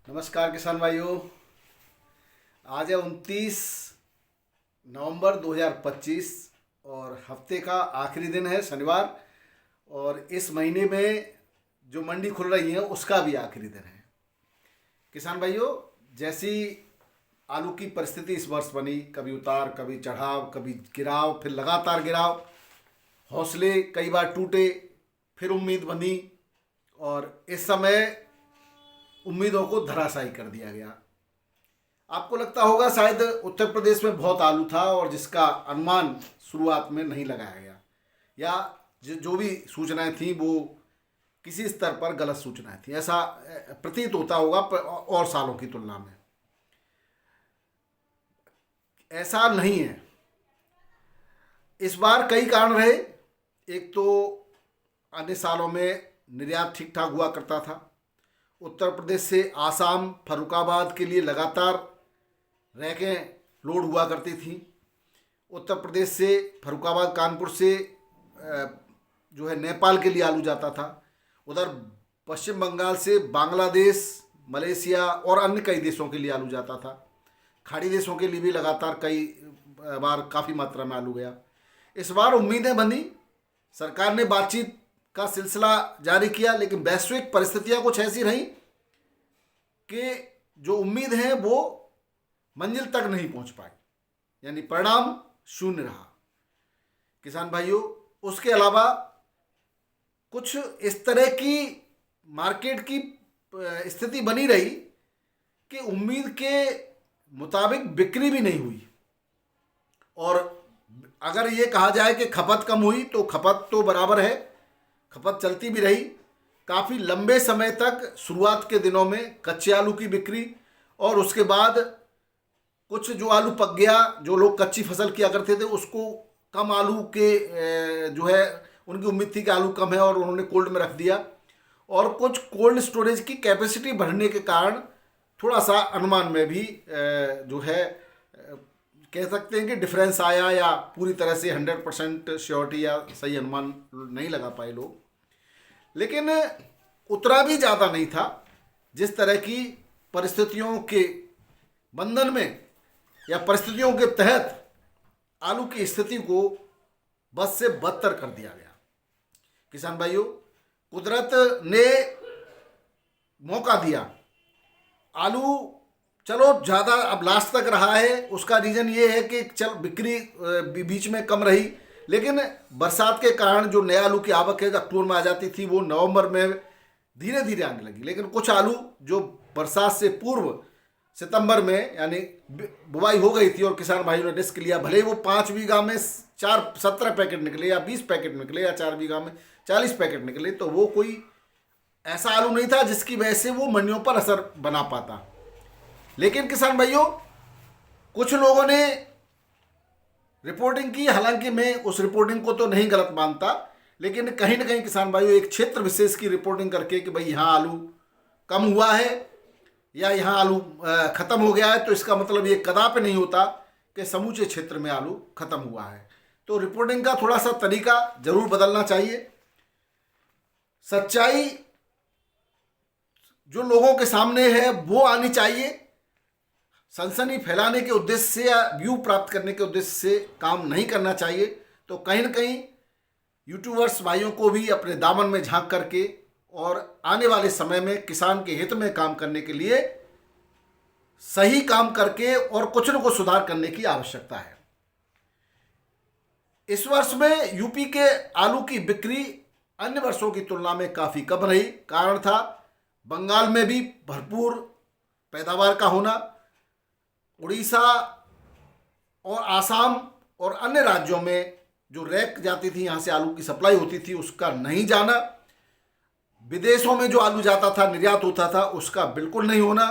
नमस्कार किसान भाइयों। आज है 29 नवंबर 2025 और हफ्ते का आखिरी दिन है, शनिवार। और इस महीने में जो मंडी खुल रही है उसका भी आखिरी दिन है। किसान भाइयों, जैसी आलू की परिस्थिति इस वर्ष बनी, कभी उतार कभी चढ़ाव, कभी गिराव, फिर लगातार गिराव, हौसले कई बार टूटे, फिर उम्मीद बनी और इस समय उम्मीदों को धराशायी कर दिया गया। आपको लगता होगा शायद उत्तर प्रदेश में बहुत आलू था और जिसका अनुमान शुरुआत में नहीं लगाया गया, या जो भी सूचनाएं थी वो किसी स्तर पर गलत सूचनाएं थी, ऐसा प्रतीत होता होगा और सालों की तुलना में। ऐसा नहीं है। इस बार कई कारण रहे। एक तो अन्य सालों में निर्यात ठीक ठाक हुआ करता था। उत्तर प्रदेश से आसाम, फर्रुखाबाद के लिए लगातार रैकें लोड हुआ करती थी। उत्तर प्रदेश से फर्रुखाबाद, कानपुर से जो है नेपाल के लिए आलू जाता था। उधर पश्चिम बंगाल से बांग्लादेश, मलेशिया और अन्य कई देशों के लिए आलू जाता था। खाड़ी देशों के लिए भी लगातार कई बार काफ़ी मात्रा में आलू गया। इस बार उम्मीदें बंधी, सरकार ने बातचीत का सिलसिला जारी किया, लेकिन वैश्विक परिस्थितियां कुछ ऐसी रहीं कि जो उम्मीद है वो मंजिल तक नहीं पहुंच पाई, यानी परिणाम शून्य रहा। किसान भाइयों, उसके अलावा कुछ इस तरह की मार्केट की स्थिति बनी रही कि उम्मीद के मुताबिक बिक्री भी नहीं हुई। और अगर ये कहा जाए कि खपत कम हुई तो खपत तो बराबर है, खपत चलती भी रही। काफ़ी लंबे समय तक शुरुआत के दिनों में कच्चे आलू की बिक्री, और उसके बाद कुछ जो आलू पक गया, जो लोग कच्ची फसल किया करते थे उसको कम आलू के जो है उनकी उम्मीद थी कि आलू कम है और उन्होंने कोल्ड में रख दिया। और कुछ कोल्ड स्टोरेज की कैपेसिटी बढ़ने के कारण थोड़ा सा अनुमान में भी जो है कह सकते हैं कि डिफरेंस आया, या पूरी तरह से 100% श्योरिटी या सही अनुमान नहीं लगा पाए लोग। लेकिन उतरा भी ज़्यादा नहीं था। जिस तरह की परिस्थितियों के बंधन में या परिस्थितियों के तहत आलू की स्थिति को बद से बदतर कर दिया गया। किसान भाइयों, कुदरत ने मौका दिया। आलू चलो ज़्यादा अब लास्ट तक रहा है, उसका रीज़न ये है कि चल बिक्री बीच में कम रही, लेकिन बरसात के कारण जो नया आलू की आवक है अक्टूबर में आ जाती थी वो नवंबर में धीरे धीरे आने लगी। लेकिन कुछ आलू जो बरसात से पूर्व सितंबर में यानी बुवाई हो गई थी और किसान भाइयों ने रिस्क लिया, भले ही वो 5 बीघा में 17 पैकेट निकले या 20 पैकेट निकले या 4 बीघा में 40 पैकेट निकले, तो वो कोई ऐसा आलू नहीं था जिसकी वजह से वो मंडियों पर असर बना पाता। लेकिन किसान भाइयों, कुछ लोगों ने रिपोर्टिंग की, हालांकि मैं उस रिपोर्टिंग को तो नहीं गलत मानता, लेकिन कहीं ना कहीं किसान भाइयों एक क्षेत्र विशेष की रिपोर्टिंग करके कि भाई यहाँ आलू कम हुआ है या यहाँ आलू ख़त्म हो गया है, तो इसका मतलब ये कदापि नहीं होता कि समूचे क्षेत्र में आलू ख़त्म हुआ है। तो रिपोर्टिंग का थोड़ा सा तरीका जरूर बदलना चाहिए। सच्चाई जो लोगों के सामने है वो आनी चाहिए। सनसनी फैलाने के उद्देश्य से या व्यू प्राप्त करने के उद्देश्य से काम नहीं करना चाहिए। तो कहीं ना कहीं यूट्यूबर्स भाइयों को भी अपने दामन में झांक करके और आने वाले समय में किसान के हित में काम करने के लिए सही काम करके और कुछ न कुछ सुधार करने की आवश्यकता है। इस वर्ष में यूपी के आलू की बिक्री अन्य वर्षों की तुलना में काफ़ी कम रही। कारण था बंगाल में भी भरपूर पैदावार का होना, उड़ीसा और आसाम और अन्य राज्यों में जो रैक जाती थी, यहाँ से आलू की सप्लाई होती थी, उसका नहीं जाना, विदेशों में जो आलू जाता था, निर्यात होता था, उसका बिल्कुल नहीं होना,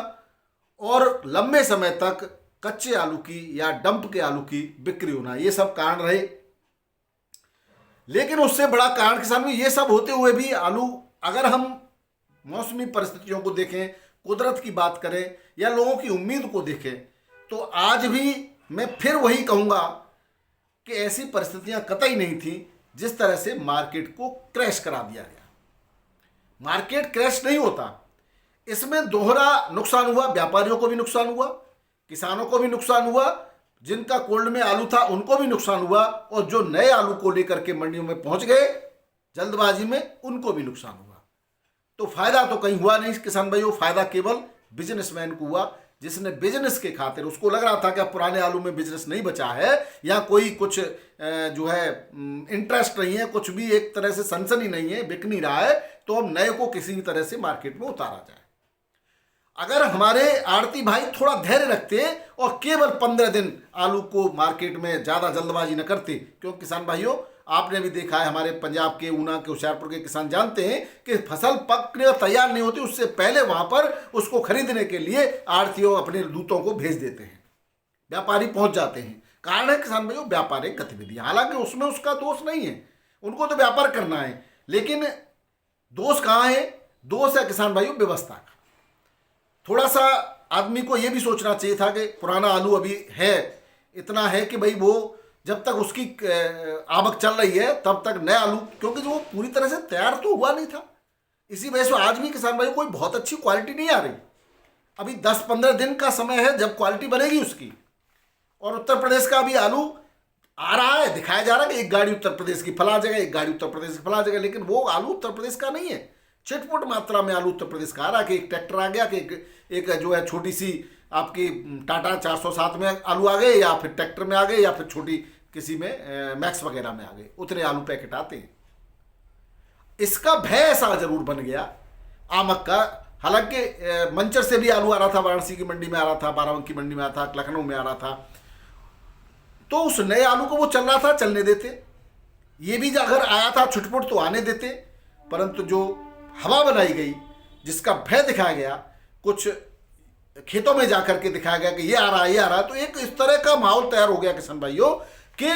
और लंबे समय तक कच्चे आलू की या डंप के आलू की बिक्री होना, ये सब कारण रहे। लेकिन उससे बड़ा कारण किसान में ये सब होते हुए भी आलू, अगर हम मौसमी परिस्थितियों को देखें, कुदरत की बात करें या लोगों की उम्मीद को देखें, तो आज भी मैं फिर वही कहूँगा कि ऐसी परिस्थितियां कतई नहीं थी जिस तरह से मार्केट को क्रैश करा दिया गया। मार्केट क्रैश नहीं होता, इसमें दोहरा नुकसान हुआ, व्यापारियों को भी नुकसान हुआ, किसानों को भी नुकसान हुआ, जिनका कोल्ड में आलू था उनको भी नुकसान हुआ, और जो नए आलू को लेकर के मंडियों में पहुंच गए जल्दबाजी में उनको भी नुकसान हुआ। तो फायदा तो कहीं हुआ नहीं किसान भाइयों, फायदा केवल बिजनेसमैन को हुआ, जिसने बिजनेस के खातिर, उसको लग रहा था कि अब पुराने आलू में बिजनेस नहीं बचा है या कोई कुछ जो है इंटरेस्ट नहीं है, कुछ भी एक तरह से सनसनी नहीं है, बिक नहीं रहा है, तो अब नए को किसी भी तरह से मार्केट में उतारा जाए। अगर हमारे आड़ती भाई थोड़ा धैर्य रखते और केवल 15 दिन आलू को मार्केट में ज़्यादा जल्दबाजी न करते, क्योंकि किसान भाइयों आपने भी देखा है, हमारे पंजाब के, ऊना के, होशियारपुर के किसान जानते हैं कि फसल पकने और तैयार नहीं होती उससे पहले वहाँ पर उसको खरीदने के लिए आड़तियों अपने दूतों को भेज देते हैं, व्यापारी पहुँच जाते हैं। कारण है किसान भाइयों व्यापारिक गतिविधि, हालांकि उसमें उसका दोष नहीं है, उनको तो व्यापार करना है, लेकिन दोष कहाँ है? दोष है किसान भाइयों व्यवस्था का। थोड़ा सा आदमी को यह भी सोचना चाहिए था कि पुराना आलू अभी है, इतना है कि भाई वो जब तक उसकी आवक चल रही है तब तक नया आलू, क्योंकि जो पूरी तरह से तैयार तो हुआ नहीं था, इसी वजह से आज भी किसान भाई कोई बहुत अच्छी क्वालिटी नहीं आ रही। अभी 10-15 दिन का समय है जब क्वालिटी बनेगी उसकी। और उत्तर प्रदेश का अभी आलू आ रहा है, दिखाया जा रहा है कि एक गाड़ी उत्तर प्रदेश की फला जगह, एक गाड़ी उत्तर प्रदेश की फला जगह, लेकिन वो आलू उत्तर प्रदेश का नहीं है। छिटपुट मात्रा में आलू उत्तर प्रदेश का आ रहा है कि एक ट्रैक्टर आ गया कि एक जो है छोटी सी आपकी टाटा 407 में आलू आ गए, या फिर ट्रैक्टर में आ गए, या फिर छोटी किसी में मैक्स वगैरह में आ गए, उतने आलू पैकेट आते हैं। इसका भय ऐसा जरूर बन गया आमक का। हालांकि मंचर से भी आलू आ रहा था, वाराणसी की मंडी में आ रहा था, बाराबंकी की मंडी में आ रहा था, लखनऊ में आ रहा था, तो उस नए आलू को वो चल रहा था, चलने देते। ये भी अगर आया था छुटपुट तो आने देते, परंतु जो हवा बनाई गई, जिसका भय दिखाया गया, कुछ खेतों में जाकर के दिखाया गया कि ये आ रहा है, ये आ रहा है, तो एक इस तरह का माहौल तैयार हो गया किसान भाइयों कि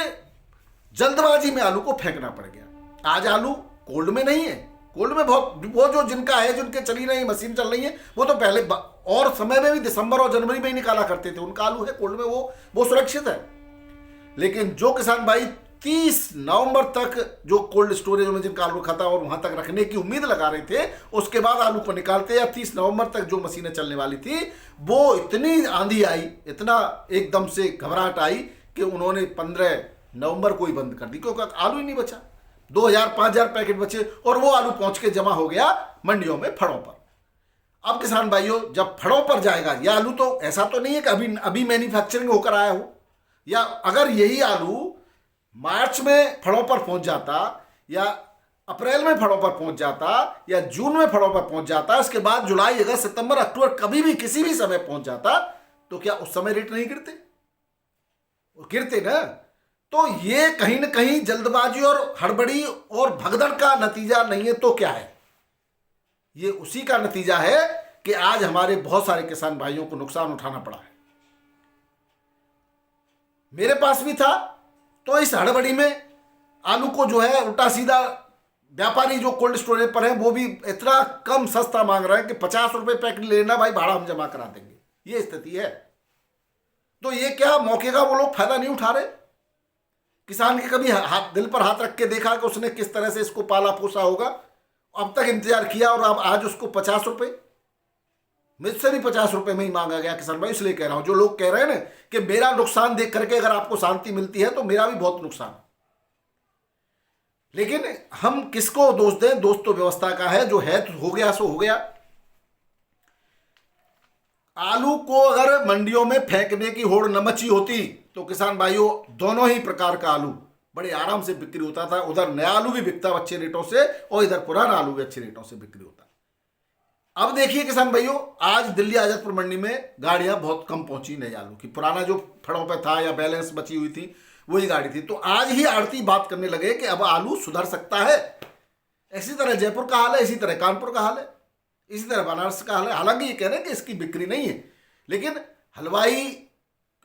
जल्दबाजी में आलू को फेंकना पड़ गया। आज आलू कोल्ड में नहीं है, कोल्ड में बहुत, वो जो जिनका है, जिनके चली नहीं मशीन चल रही है, वो तो पहले और समय में भी दिसंबर और जनवरी में ही निकाला करते थे, उनका आलू है कोल्ड में, वो सुरक्षित है। लेकिन जो किसान भाई 30 नवंबर तक जो कोल्ड स्टोरेज में जिनका आलू रखा था और वहां तक रखने की उम्मीद लगा रहे थे, उसके बाद आलू को निकालते, या 30 नवंबर तक जो मशीनें चलने वाली थी, वो इतनी आंधी आई, इतना एकदम से घबराहट आई कि उन्होंने 15 नवंबर को ही बंद कर दी, क्योंकि आलू ही नहीं बचा। 2000-5000 पैकेट बचे और वो आलू पहुंच के जमा हो गया मंडियों में, फड़ों पर। अब किसान भाइयों जब फड़ों पर जाएगा यह आलू, तो ऐसा तो नहीं है कि अभी मैन्युफैक्चरिंग होकर आया हो, या अगर यही आलू मार्च में फड़ों पर पहुंच जाता, या अप्रैल में फड़ों पर पहुंच जाता, या जून में फड़ों पर पहुंच जाता, इसके बाद जुलाई, अगस्त, सितंबर, अक्टूबर, कभी भी किसी भी समय पहुंच जाता, तो क्या उस समय रेट नहीं गिरते? वो गिरते ना। तो ये कहीं ना कहीं जल्दबाजी और हड़बड़ी और भगदड़ का नतीजा नहीं है तो क्या है? ये उसी का नतीजा है कि आज हमारे बहुत सारे किसान भाइयों को नुकसान उठाना पड़ा है। मेरे पास भी था, तो इस हड़बड़ी में आलू को जो है उल्टा सीधा व्यापारी जो कोल्ड स्टोरेज पर है वो भी इतना कम सस्ता मांग रहा है कि 50 रुपए पैकेट लेना भाई, भाड़ा हम जमा करा देंगे, ये स्थिति है। तो ये क्या मौके का वो लोग फायदा नहीं उठा रहे? किसान के कभी दिल पर हाथ रख के देखा कि उसने किस तरह से इसको पाला पोसा होगा, अब तक इंतजार किया, और अब आज उसको 50 रुपए, मुझसे भी 50 रुपए में ही मांगा गया किसान भाई। इसलिए कह रहा हूं, जो लोग कह रहे हैं ना कि मेरा नुकसान देख करके अगर आपको शांति मिलती है, तो मेरा भी बहुत नुकसान। लेकिन हम किसको दोष दें? दोष तो व्यवस्था का है, जो है तो हो गया सो हो गया। आलू को अगर मंडियों में फेंकने की होड़ न मची होती, तो किसान भाइयों दोनों ही प्रकार का आलू बड़े आराम से बिक्री होता था। उधर नया आलू भी बिकता अच्छे रेटों से, और इधर पुराना आलू भी अच्छे रेटों से बिक्री होता। अब देखिए किसान भाइयों, आज दिल्ली आजादपुर मंडी में गाड़ियां बहुत कम पहुंची नए आलू की। पुराना जो फड़ों पे था या बैलेंस बची हुई थी वही गाड़ी थी। तो आज ही आड़ती बात करने लगे कि अब आलू सुधर सकता है। इसी तरह जयपुर का हाल है, इसी तरह कानपुर का हाल है, इसी तरह बनारस का हाल है। हालांकि ये कह रहे हैं कि इसकी बिक्री नहीं है, लेकिन हलवाई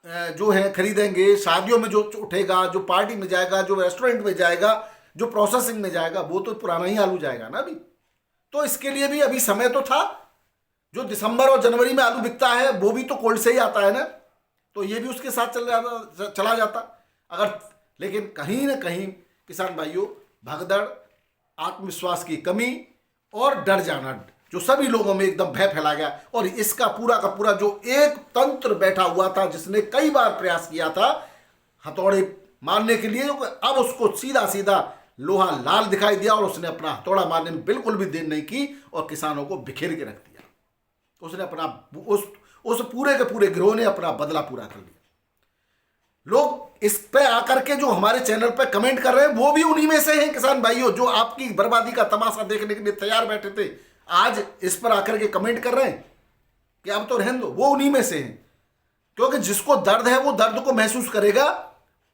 जो है खरीदेंगे, शादियों में जो उठेगा, जो पार्टी में जाएगा, जो रेस्टोरेंट में जाएगा, जो प्रोसेसिंग में जाएगा, वो तो पुराना ही आलू जाएगा ना अभी। तो इसके लिए भी अभी समय तो था। जो दिसंबर और जनवरी में आलू बिकता है वो भी तो कोल्ड से ही आता है ना, तो ये भी उसके साथ चला जाता अगर। लेकिन कहीं ना कहीं किसान भाइयों भगदड़, आत्मविश्वास की कमी और डर जाना, जो सभी लोगों में एकदम भय फैला गया। और इसका पूरा का पूरा जो एक तंत्र बैठा हुआ था, जिसने कई बार प्रयास किया था हथौड़े मारने के लिए, अब उसको सीधा सीधा लोहा लाल दिखाई दिया और उसने अपना हथौड़ा मारने में बिल्कुल भी देर नहीं की और किसानों को बिखेर के रख दिया। उसने अपना उस पूरे के पूरे गिरोह ने अपना बदला पूरा कर लिया। लोग इस पे आकर के जो हमारे चैनल पे कमेंट कर रहे हैं वो भी उन्हीं में से हैं किसान भाइयों, जो आपकी बर्बादी का तमाशा देखने के लिए तैयार बैठे थे, आज इस पर आकर के कमेंट कर रहे हैं कि अब तो रहने दो। वो उन्हीं में से हैं, क्योंकि जिसको दर्द है वो दर्द को महसूस करेगा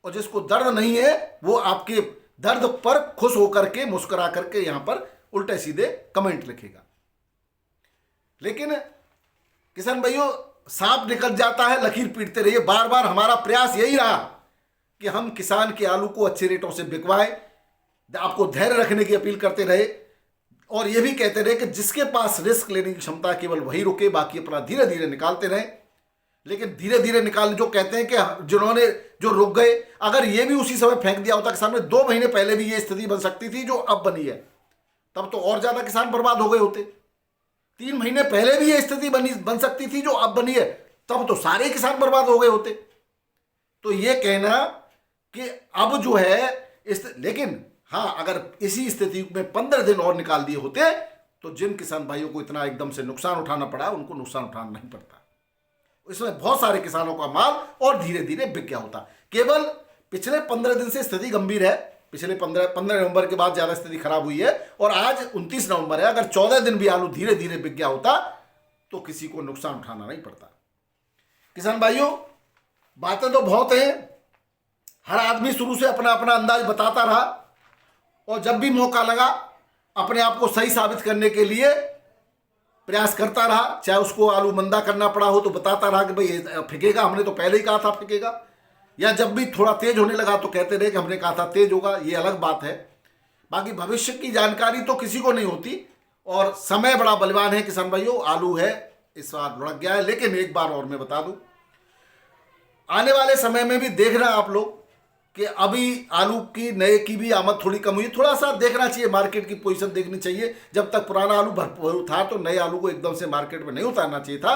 और जिसको दर्द नहीं है वो आपके दर्द पर खुश होकर के मुस्कुरा करके यहां पर उल्टे सीधे कमेंट लिखेगा। लेकिन किसान भाइयों, सांप निकल जाता है लकीर पीटते रहिए। बार बार हमारा प्रयास यही रहा कि हम किसान के आलू को अच्छे रेटों से बिकवाएं, आपको धैर्य रखने की अपील करते रहे और यह भी कहते रहे कि जिसके पास रिस्क लेने की क्षमता केवल वही रुके, बाकी अपना धीरे धीरे निकालते रहे। लेकिन धीरे धीरे निकालने जो कहते हैं कि जिन्होंने जो रुक गए, अगर ये भी उसी समय फेंक दिया होता किसान में, 2 महीने पहले भी ये स्थिति बन सकती थी जो अब बनी है, तब तो और ज्यादा किसान बर्बाद हो गए होते। 3 महीने पहले भी ये स्थिति बन सकती थी जो अब बनी है, तब तो सारे किसान बर्बाद हो गए होते। तो ये कहना कि अब जो है लेकिन हाँ, अगर इसी स्थिति में 15 दिन और निकाल दिए होते तो जिन किसान भाइयों को इतना एकदम से नुकसान उठाना पड़ा, उनको नुकसान उठाना नहीं पड़ता। इसमें बहुत सारे किसानों का माल और धीरे धीरे बिक गया होता। केवल पिछले 15 दिन से स्थिति गंभीर है। पिछले 15 नवंबर के बाद ज्यादा स्थिति खराब हुई है और आज 29 नवंबर है। अगर 14 दिन भी आलू धीरे धीरे बिक गया होता तो किसी को नुकसान उठाना नहीं पड़ता। किसान भाइयों, बातें तो बहुत हैं, हर आदमी शुरू से अपना अपना अंदाज बताता रहा और जब भी मौका लगा अपने आप को सही साबित करने के लिए प्रयास करता रहा। चाहे उसको आलू मंदा करना पड़ा हो तो बताता रहा कि भाई फेंकेगा, हमने तो पहले ही कहा था फेंकेगा, या जब भी थोड़ा तेज होने लगा तो कहते रहे कि हमने कहा था तेज होगा। ये अलग बात है। बाकी भविष्य की जानकारी तो किसी को नहीं होती और समय बड़ा बलवान है किसान भाइयों। आलू है इस बार लुढ़क गया है, लेकिन एक बार और मैं बता दूं, आने वाले समय में भी देखना आप लोग कि अभी आलू की नए की भी आमद थोड़ी कम हुई। थोड़ा सा देखना चाहिए, मार्केट की पोजीशन देखनी चाहिए। जब तक पुराना आलू भरपूर था तो नए आलू को एकदम से मार्केट में नहीं उतारना चाहिए था।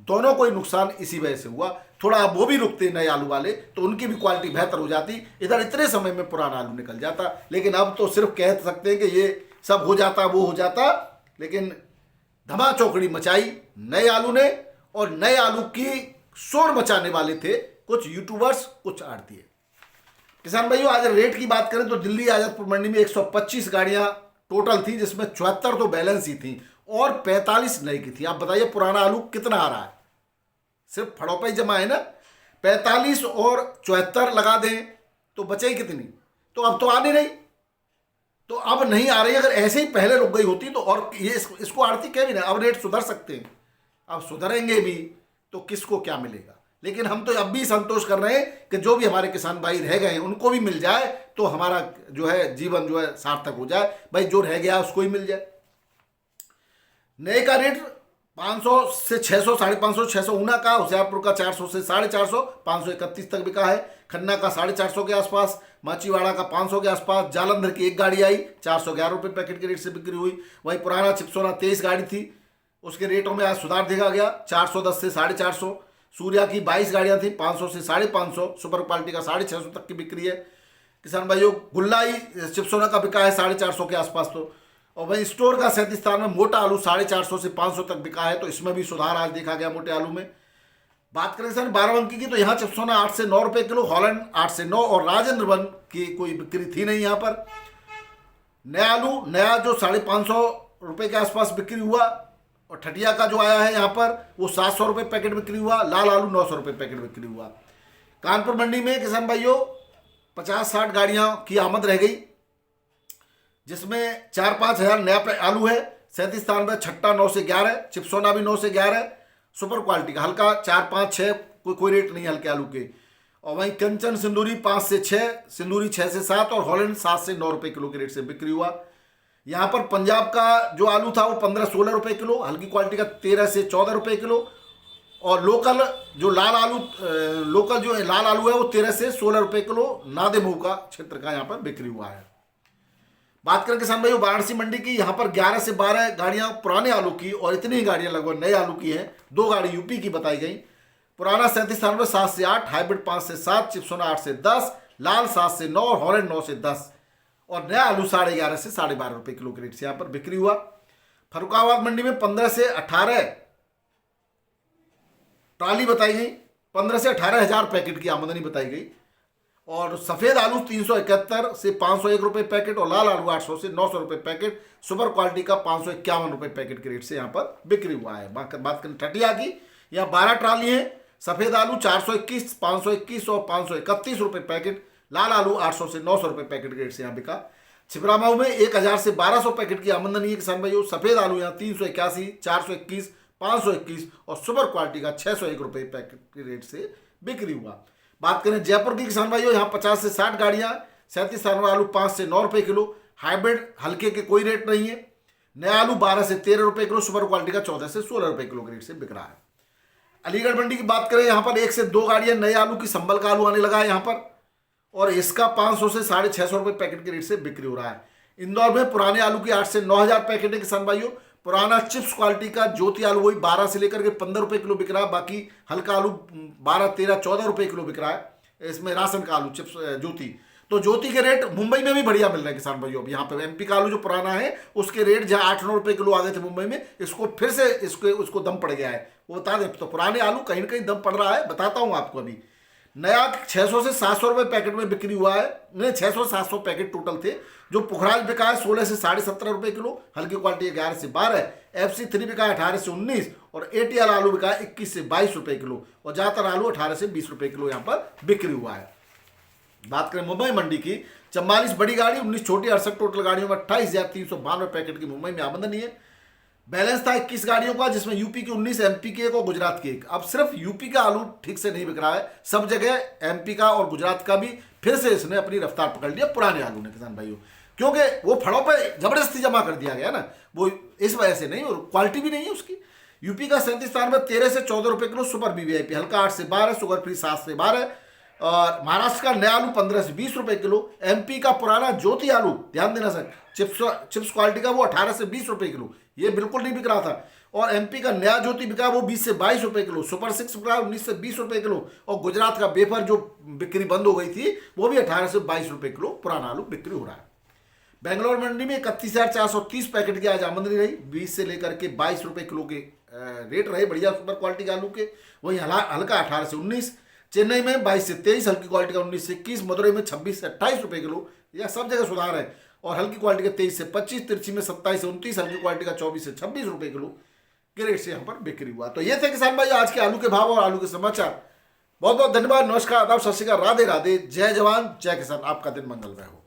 दोनों को ही नुकसान इसी वजह से हुआ। थोड़ा वो भी रुकते नए आलू वाले तो उनकी भी क्वालिटी बेहतर हो जाती, इधर इतने समय में पुराना आलू निकल जाता। लेकिन अब तो सिर्फ कह सकते हैं कि ये सब हो जाता वो हो जाता, लेकिन धमा चौकड़ी मचाई नए आलू ने। और नए आलू की शोर मचाने वाले थे कुछ यूट्यूबर्स, कुछ आड़तिए। किसान भाइयों, आज रेट की बात करें तो दिल्ली आजादपुर मंडी में 125 गाड़ियां टोटल थी, जिसमें 74 तो बैलेंस ही थी और 45 नई की थी। आप बताइए पुराना आलू कितना आ रहा है? सिर्फ फड़ों पे ही जमा है ना। 45 और 74 लगा दें तो बचे कितनी? तो अब तो आने नहीं, तो अब नहीं आ रही। अगर ऐसे ही पहले रुक गई होती तो और ये इसको आड़ती कह भी ना, अब रेट सुधर सकते हैं। अब सुधरेंगे भी तो किसको क्या मिलेगा? लेकिन हम तो अब भी संतोष कर रहे हैं कि जो भी हमारे किसान भाई रह गए हैं उनको भी मिल जाए तो हमारा जो है जीवन जो है सार्थक हो जाए। भाई जो रह गया उसको ही मिल जाए। नए का रेट 500 से 600, 550, 600 ऊना का, होशियारपुर का 400 से 450, 531 तक बिका है। खन्ना का 450 के आसपास, माचीवाड़ा का 500 के आसपास। जालंधर की एक गाड़ी आई 411 रुपये पैकेट के रेट से बिक्री हुई। वहीं पुराना चिपसोना 23 गाड़ी थी, उसके रेटों में आज सुधार देखा गया, 410 से 450। सूर्या की 22 गाड़ियां थी, 500 से 550। सुपर क्वालिटी का 650 तक की बिक्री है। किसान भाइयों, गुल्लाई चिपसोना का बिका है 450 के आसपास। तो और वहीं स्टोर का 37 स्थान में मोटा आलू 450 से 500 तक बिका है, तो इसमें भी सुधार आज देखा गया मोटे आलू में। बात करें सर 12 की तो यहाँ चिपसोना 8 से 9 रुपये किलो, हॉलैंड 8 से 9 और राजेंद्र वन की कोई बिक्री थी नहीं यहाँ पर। नया आलू नया जो 550 रुपये के आसपास बिक्री हुआ और ठटिया का जो आया है यहाँ पर वो 700 रुपये पैकेट बिक्री हुआ। लाल आलू 900 रुपये पैकेट बिक्री हुआ। कानपुर मंडी में किसान भाइयों 50-60 गाड़ियाँ की आमद रह गई, जिसमें 4-5 हज़ार नया आलू है। 37 स्थान पर छट्टा 9 से 11, चिपसोना भी 9 से 11। सुपर क्वालिटी का हल्का 4-5-6 कोई रेट नहीं हल्के आलू के। और वहीं कंचन सिंदूरी 5 से 6, सिंदूरी 6 से 7 और हॉलैंड 7 से 9 रुपये किलो के रेट से बिक्री हुआ। यहाँ पर पंजाब का जो आलू था वो 15-16 रुपये किलो, हल्की क्वालिटी का 13 से 14 रुपये किलो। और लोकल जो लाल आलू है वो 13 से 16 रुपये किलो नादे मुँह का क्षेत्र का यहाँ पर बिक्री हुआ है। बात करें किसान भाइयों वाराणसी मंडी की, यहाँ पर 11 से 12 गाड़ियां पुराने आलू की और इतनी ही गाड़ियां लगभग नए आलू की हैं। 2 गाड़ी यूपी की बताई गई। पुराना 37 7 से 8, हाइब्रिड 5 से 7, चिप्सोना 8 से 10, लाल 7 से 9 और हॉलैंड 9 से 10 और नया आलू 11.5 से 12.5 रुपए किलो के रेट से यहाँ पर बिक्री हुआ। फर्रुखाबाद मंडी में 15 से 18 ट्राली बताई गई, 15 से 18,000 पैकेट की आमदनी बताई गई। और सफेद आलू 371 से 501 रुपए पैकेट और लाल आलू 800 से 900 रुपए पैकेट, सुपर क्वालिटी का 551 रुपए पैकेट के रेट से यहाँ पर बिक्री हुआ है। बात करें टटिया की, यहाँ 12 ट्राली है। सफेद आलू 421, 521 और 531 रुपए पैकेट, लाल आलू 800 से 900 रुपए पैकेट के रेट से यहाँ बिका। छिबरामऊ में 1000 से 1200 पैकेट की आमदनी है किसान भाइयों। सफेद आलू यहाँ 381, 421, 521 और सुपर क्वालिटी का 601 रुपए पैकेट के रेट से बिक्री हुआ। बात करें जयपुर की किसान भाइयों, यहाँ 50 से 60 गाड़ियां, 37 आलू 5 से 9 रुपए किलो, हाइब्रिड हल्के के कोई रेट नहीं है। नया आलू 12 से 13 रुपए किलो, सुपर क्वालिटी का 14 से 16 रुपए किलो के रेट से बिक रहा है। अलीगढ़ मंडी की बात करें, यहाँ पर 1 से 2 गाड़ियां नए आलू की संबल का आलू आने लगा है यहाँ पर और इसका 500 से 650 रुपए पैकेट के रेट से बिक्री हो रहा है। इंदौर में पुराने आलू की 8 से 9,000 पैकेट है किसान भाइयों। पुराना चिप्स क्वालिटी का ज्योति आलू वही 12 से लेकर के 15 रुपए किलो बिक रहा है। बाकी हल्का आलू 12, 13, 14 रुपए किलो बिक रहा है। इसमें राशन का आलू चिप्स ज्योति, तो ज्योति के रेट मुंबई में भी बढ़िया मिल रहे हैं किसान भाइयों। अब यहाँ पे एमपी का आलू जो पुराना है उसके रेट जहाँ 8-9 रुपए किलो आ गए थे मुंबई में, इसको फिर से उसको दम पड़ गया है, वो बता दें। तो पुराने आलू कहीं ना कहीं दम पड़ रहा है, बताता हूँ आपको। अभी नया 600 से 700 रुपए पैकेट में बिक्री हुआ है। नहीं, 600-700 पैकेट टोटल थे। जो पुखराज बिका है 16 से 17.5 रुपए किलो, हल्की क्वालिटी 11 से 12, FC3 बिका है 18 से 19 और ATL आलू बिका है 21 से 22 रुपए किलो और ज्यादातर आलू 18 से 20 रुपए किलो यहाँ पर बिक्री हुआ है। बात करें मुंबई मंडी की, 44 बड़ी गाड़ी, 19 छोटी, 68 टोटल गाड़ियों में 28,392 पैकेट की मुंबई में आमदनी है। बैलेंस था 21 गाड़ियों का, जिसमें यूपी की 19, एमपी की 1 और गुजरात की 1। अब सिर्फ यूपी का आलू ठीक से नहीं बिक रहा है, सब जगह एमपी का और गुजरात का भी फिर से इसने अपनी रफ्तार पकड़ लिया पुराने आलू ने किसान भाइयों, क्योंकि वो फड़ों पे जबरदस्ती जमा कर दिया गया ना, वो इस वजह से नहीं, और क्वालिटी भी नहीं है उसकी। यूपी का 37 में 13 से 14 रुपए किलो सुपर BVIP, हल्का 8 से 12, शुगर फ्री 7 से 12 और महाराष्ट्र का नया आलू 15 से 20 रुपए किलो। एमपी का पुराना ज्योति आलू, ध्यान देना सर, चिप्स क्वालिटी का वो 18 से 20 रुपए किलो, ये बिल्कुल नहीं बिक रहा था। और एमपी का नया ज्योति बिका वो 20 से 22 रुपए किलो, सुपर 6 बिका 19 से 20 रुपए किलो और गुजरात का बेफर जो बिक्री बंद हो गई थी वो भी 18 से 22 रुपए किलो पुराना आलू बिक्री हो रहा है। बेंगलोर मंडी में 31,430 पैकेट की आज आमदनी रही, 20 से लेकर के 22 रुपए किलो के रेट रहे बढ़िया सुपर क्वालिटी के आलू के। वहीं हल्का 18 से 19, चेन्नई में 22 से 23, हल्की क्वालिटी का 19 से 21, मदुरई में 26 से 28 रुपए किलो, यह सब जगह सुधार है। और हल्की क्वालिटी का 23 से 25, तिरछी में 27 से 29, हल्की क्वालिटी का 24 से 26 रुपए किलो के रेट से यहाँ पर बिक्री हुआ। तो ये थे किसान भाई आज के आलू के भाव और आलू के समाचार। बहुत बहुत धन्यवाद, नमस्कार, आदाब, सत श्री अकाल, राधे राधे, जय जवान जय किसान, आपका दिन मंगलमय हो।